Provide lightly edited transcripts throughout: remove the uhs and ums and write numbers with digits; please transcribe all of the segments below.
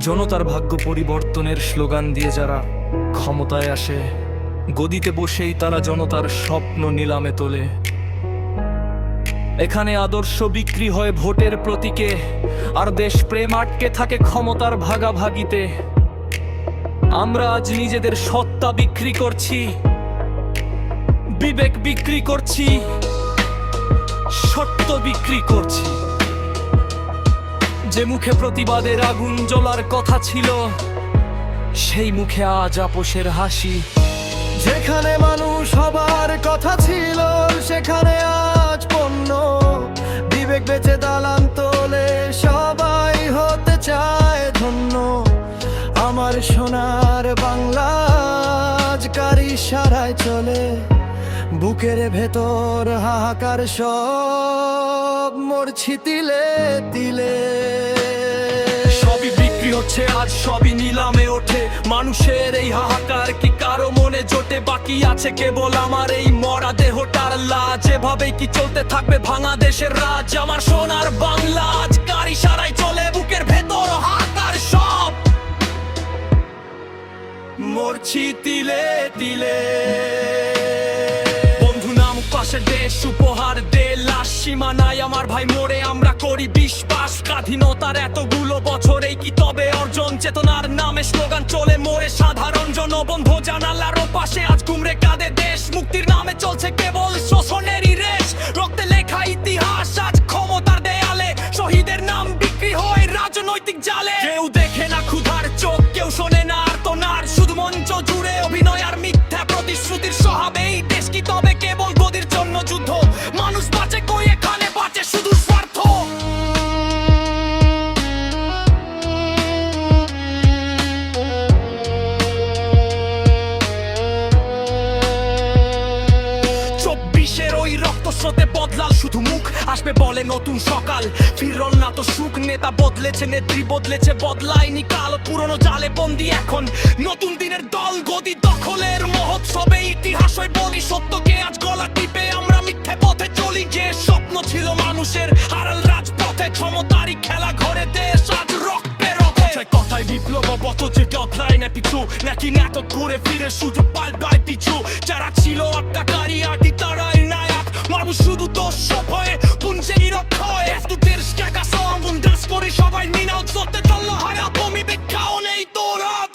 জনতার ভাগ্য পরিবর্তনের স্লোগান দিয়ে যারা ক্ষমতায় আসে, গদিতে বসেই তারা জনতার স্বপ্ন নিলামে তোলে। এখানে আদর্শ বিক্রি হয় ভোটের প্রতীকে, আর দেশপ্রেম আটকে থাকে ক্ষমতার ভাগাভাগিতে। আমরা আজ নিজেদের সত্তা বিক্রি করছি, বিবেক বিক্রি করছি, সত্য বিক্রি করছি। যে মুখে প্রতিবাদের আগুন জ্বলার কথা ছিল, সেই মুখে আজ আপোষের হাসি। যেখানে মানুষ হবার কথা ছিল, সেখানে আজ পণ্য। বিবেক বেচে দালান তোলে, সবাই হতে চায় ধন্য। আমার সোনার বাংলা আজ কার ইশারায় চলে, বুকের ভেতর হাহাকার সব মরছি তিলে তিলে। সবই বিক্রি হচ্ছে আজ, সবই নিলামে ওঠে। মানুষের এই হাহাকার কি কারো মনে জোটে? বাকি আছে কেবল আমার এই মরা দেহটার লাজ। এভাবেই কি চলতে থাকবে ভাঙা দেশের রাজ? আমার সোনার বাংলা আজ কার ইশারায় চলে, বুকের ভেতর হাহাকার সব মরছি তিলে তিলে। বন্ধু নাম পাশে দেশ উপহার দে, লাশ সীমানায় আমার ভাই মোড়ে আমরা করি বিশ্বাস। স্বাধীনতার এতগুলো বছরেই কি তবে অর্জন? চেতনার নামে স্লোগান চলে মোড়ে সাধারণ জনবন্ধ জানালার পাশে আজ ঘুমরে কাঁদে দেশ। মুক্তির নামে চলছে কেবল শোষণেরই রেশ, রক্তে লেখা ইতিহাস আজ ক্ষমতার দেয়ালে। শহীদের নাম বিক্রি হয় রাজনৈতিক জালে। কেউ দেখে না ক্ষুধার চোখ, কেউ শোনে না আর্তনাদ। শুধু মঞ্চ জুড়ে অভিনয় আর মিথ্যা প্রতিশ্রুতির স্বভাবে এই দেশ কি তবে কেবল গদির জন্য যুদ্ধ? মানুষ বাঁচে কই এখানে, বাঁচে শুধু স্বার্থ। চব্বিশের ওই রক্ত স্রোতে বদলাল শুধু মুখ, আসবে বলে নতুন সকাল। ফিরল না তো সুখ, নেতা বদলেছে, নেত্রী বদলেছে, বদলায়নি কাল। পুরনো জালে বন্দি এখন নতুন দিনের দল, গদি দখলের মহোৎসবে ইতিহাস হয় বলি। সত্যকে আজ গলা টিপে আমরা মিথ্যে পথে চলি। যে স্বপ্ন ছিল মানুষের হারাল রাজপথে, ক্ষমতারই খেলা ঘরে দেশ আজ রক্তে রক্তে। কথায় বিপ্লব বথচে বদলায় না পিছু, নাকি নাটক ঘুরে ফিরে সুযোগ পাল্টায় পিছু। যারা ছিল আটকাকারী আটি তারাই নায়ক, মানুষ শুধু দোষ ভয়ে পুঞ্জে নিরক্ষয়। এফতুদের স্ট্যাকা সামন দাস করে সবাই মিনাও চলতে চললো হায়া বমি বেক্ষাও নেই তোর হাত।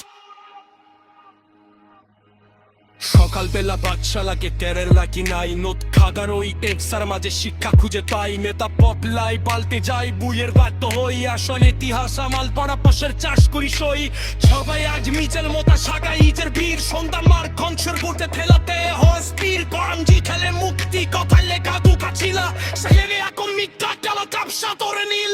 সকালবেলা পাঠশালাকে টেরের লাগি নাই, নোট খাগার ওই টেক্সার মাঝে শিক্ষা খুঁজে পাই। নেতা পপলাই পাল্টে যাই, বুয়ের বাধ্য হই। আসলে ইতিহাস আমাল পড়া পাশের চাষ করি সই। সবাই আজ মিচেল মোতা সাগাই ইজের বীর। সন্ধ্যা মার কনসের বুটে ফেলাতে হয় স্পির। করমজি খেলে মুক্তি কথায় লেখা দুকা ছিল, সেলে এখন মিথ্যা গেল কাপসা তোরে নীল।